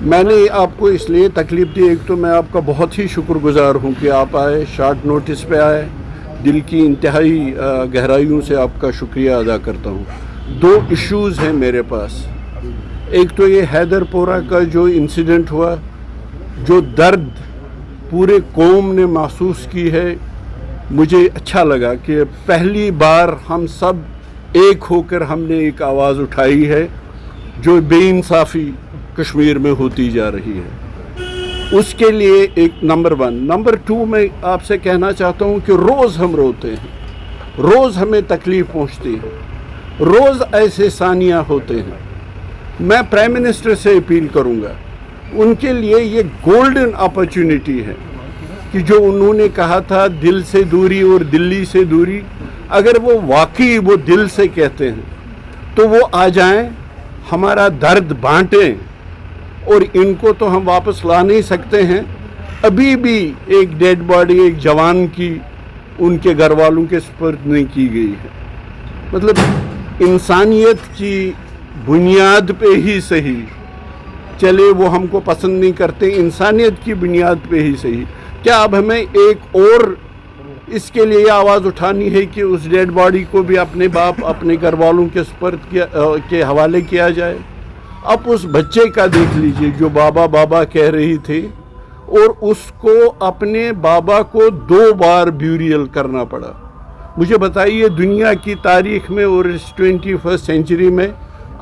میں نے آپ کو اس لیے تکلیف دی، ایک تو میں آپ کا بہت ہی شکر گزار ہوں کہ آپ آئے، شارٹ نوٹس پہ آئے، دل کی انتہائی گہرائیوں سے آپ کا شکریہ ادا کرتا ہوں۔ دو ایشوز ہیں میرے پاس، ایک تو یہ حیدر پورہ کا جو انسیڈنٹ ہوا، جو درد پورے قوم نے محسوس کی ہے، مجھے اچھا لگا کہ پہلی بار ہم سب ایک ہو کر ہم نے ایک آواز اٹھائی ہے جو بے انصافی کشمیر میں ہوتی جا رہی ہے، اس کے لیے ایک نمبر 1۔ نمبر 2 میں آپ سے کہنا چاہتا ہوں کہ روز ہم روتے ہیں، روز ہمیں تکلیف پہنچتی ہے، روز ایسے ثانیہ ہوتے ہیں۔ میں پرائم منسٹر سے اپیل کروں گا، ان کے لیے یہ گولڈن اپرچونٹی ہے کہ جو انہوں نے کہا تھا دل سے دوری اور دلی سے دوری، اگر وہ واقعی وہ دل سے کہتے ہیں تو وہ آ جائیں، ہمارا درد بانٹیں، اور ان کو تو ہم واپس لا نہیں سکتے ہیں۔ ابھی بھی ایک ڈیڈ باڈی ایک جوان کی ان کے گھر والوں کے سپرد نہیں کی گئی ہے۔ مطلب انسانیت کی بنیاد پہ ہی صحیح، چلے وہ ہم کو پسند نہیں کرتے، انسانیت کی بنیاد پہ ہی صحیح، کیا اب ہمیں ایک اور اس کے لیے آواز اٹھانی ہے کہ اس ڈیڈ باڈی کو بھی اپنے باپ اپنے گھر والوں کے سپرد کے حوالے کیا جائے؟ اب اس بچے کا دیکھ لیجئے جو بابا بابا کہہ رہی تھی، اور اس کو اپنے بابا کو 2 بار بیوریل کرنا پڑا۔ مجھے بتائیے دنیا کی تاریخ میں اور اس 21 سینچری میں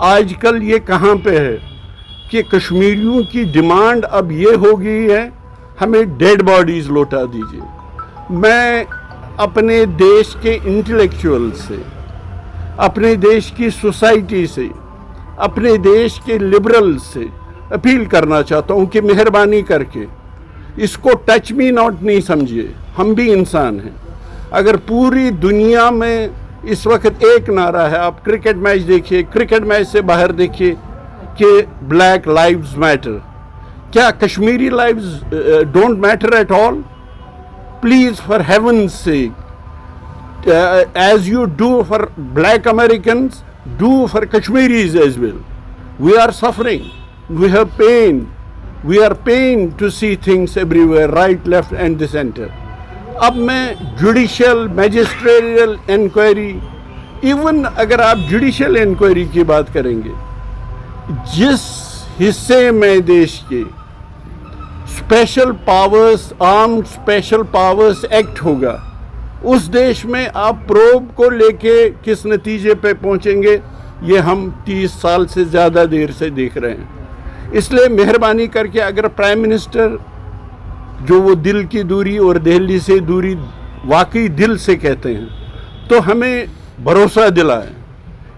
آج کل یہ کہاں پہ ہے کہ کشمیریوں کی ڈیمانڈ اب یہ ہو گئی ہے ہمیں ڈیڈ باڈیز لوٹا دیجئے۔ میں اپنے دیش کے انٹلیکچوئل سے، اپنے دیش کی سوسائٹی سے، اپنے دیش کے لبرل سے اپیل کرنا چاہتا ہوں کہ مہربانی کر کے اس کو ٹچ می ناٹ نہیں سمجھیے، ہم بھی انسان ہیں۔ اگر پوری دنیا میں اس وقت ایک نعرہ ہے، آپ کرکٹ میچ دیکھیے، کرکٹ میچ سے باہر دیکھیے کہ بلیک لائیوز میٹر، کیا Kashmiri lives don't matter at all? Please for heaven's sake, as you do for black Americans, do for Kashmiris as well. We are suffering, we have pain, we are pained to see things everywhere, right, left and the center. اب میں judicial میجسٹریل inquiry, even اگر آپ judicial inquiry کی بات کریں گے، جس حصے میں دیش کے special powers, armed special powers act ہوگا، اس دیش میں آپ پروب کو لے کے کس نتیجے پہ پہنچیں گے، یہ ہم 30 سال سے زیادہ دیر سے دیکھ رہے ہیں۔ اس لیے مہربانی کر کے اگر پرائم منسٹر جو وہ دل کی دوری اور دہلی سے دوری واقعی دل سے کہتے ہیں تو ہمیں بھروسہ دلائیں،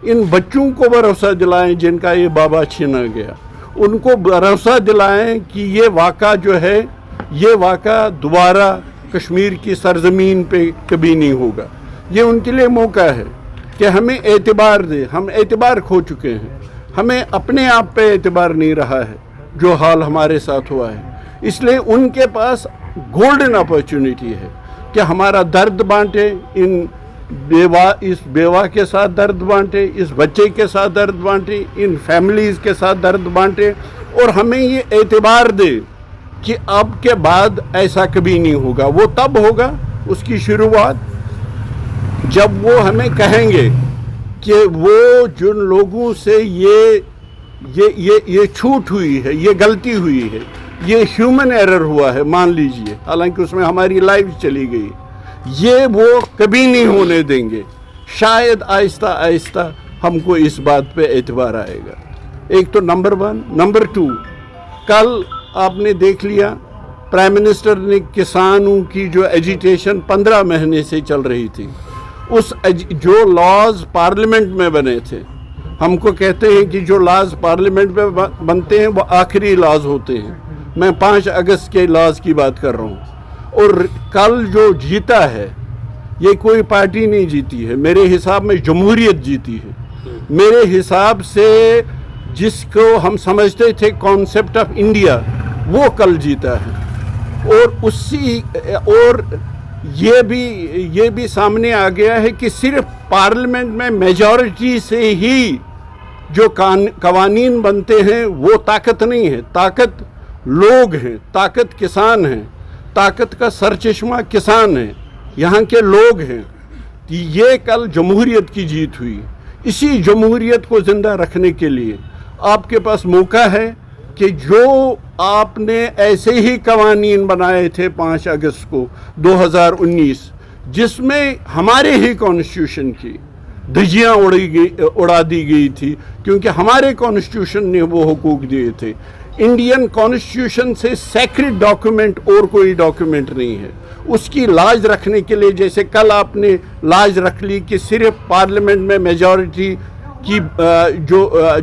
ان بچوں کو بھروسہ دلائیں جن کا یہ بابا چھینا گیا، ان کو بھروسہ دلائیں کہ یہ واقعہ جو ہے، یہ واقعہ دوبارہ کشمیر کی سرزمین پہ کبھی نہیں ہوگا۔ یہ ان کے لیے موقع ہے کہ ہمیں اعتبار دے، ہم اعتبار کھو چکے ہیں، ہمیں اپنے آپ پہ اعتبار نہیں رہا ہے جو حال ہمارے ساتھ ہوا ہے۔ اس لیے ان کے پاس گولڈن اپرچونٹی ہے کہ ہمارا درد بانٹے، اس بیوہ کے ساتھ درد بانٹے، اس بچے کے ساتھ درد بانٹے، ان فیملیز کے ساتھ درد بانٹے، اور ہمیں یہ اعتبار دے کہ اب کے بعد ایسا کبھی نہیں ہوگا۔ وہ تب ہوگا، اس کی شروعات جب وہ ہمیں کہیں گے کہ وہ جن لوگوں سے یہ چھوٹ ہوئی ہے، یہ غلطی ہوئی ہے، یہ ہیومن ایرر ہوا ہے، مان لیجئے، حالانکہ اس میں ہماری لائف چلی گئی، یہ وہ کبھی نہیں ہونے دیں گے۔ شاید آہستہ آہستہ ہم کو اس بات پہ اعتبار آئے گا۔ ایک تو نمبر 1۔ نمبر 2، کل آپ نے دیکھ لیا پرائم منسٹر نے کسانوں کی جو ایجیٹیشن 15 مہینے سے چل رہی تھی، اس جو لاز پارلیمنٹ میں بنے تھے، ہم کو کہتے ہیں کہ جو لاز پارلیمنٹ میں بنتے ہیں وہ آخری لاز ہوتے ہیں، میں 5 اگست کے لاز کی بات کر رہا ہوں، اور کل جو جیتا ہے یہ کوئی پارٹی نہیں جیتی ہے، میرے حساب میں جمہوریت جیتی ہے، میرے حساب سے جس کو ہم سمجھتے تھے کانسیپٹ آف انڈیا، وہ کل جیتا ہے، اور یہ بھی سامنے آ گیا ہے کہ صرف پارلیمنٹ میں میجورٹی سے ہی جو قوانین بنتے ہیں وہ طاقت نہیں ہے، طاقت لوگ ہیں، طاقت کسان ہیں، طاقت کا سرچشمہ کسان ہیں، یہاں کے لوگ ہیں۔ یہ کل جمہوریت کی جیت ہوئی۔ اسی جمہوریت کو زندہ رکھنے کے لیے آپ کے پاس موقع ہے کہ جو آپ نے ایسے ہی قوانین بنائے تھے 5 اگست کو 2019، جس میں ہمارے ہی کانسٹیٹیوشن کی دھجیاں اڑا دی گئی تھی، کیونکہ ہمارے کانسٹیٹیوشن نے وہ حقوق دیے تھے۔ انڈین کانسٹیٹیوشن سے سیکرڈ ڈاکیومنٹ اور کوئی ڈاکیومنٹ نہیں ہے۔ اس کی لاج رکھنے کے لیے، جیسے کل آپ نے لاج رکھ لی کہ صرف پارلیمنٹ میں میجورٹی کی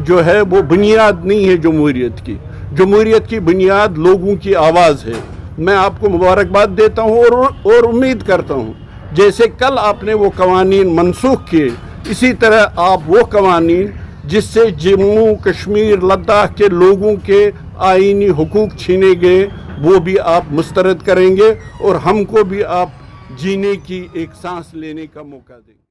جو ہے وہ بنیاد نہیں ہے جمہوریت کی۔ جمہوریت کی بنیاد لوگوں کی آواز ہے۔ میں آپ کو مبارکباد دیتا ہوں اور امید کرتا ہوں جیسے کل آپ نے وہ قوانین منسوخ کیے، اسی طرح آپ وہ قوانین جس سے جموں کشمیر لداخ کے لوگوں کے آئینی حقوق چھینے گئے وہ بھی آپ مسترد کریں گے، اور ہم کو بھی آپ جینے کی ایک سانس لینے کا موقع دیں گے۔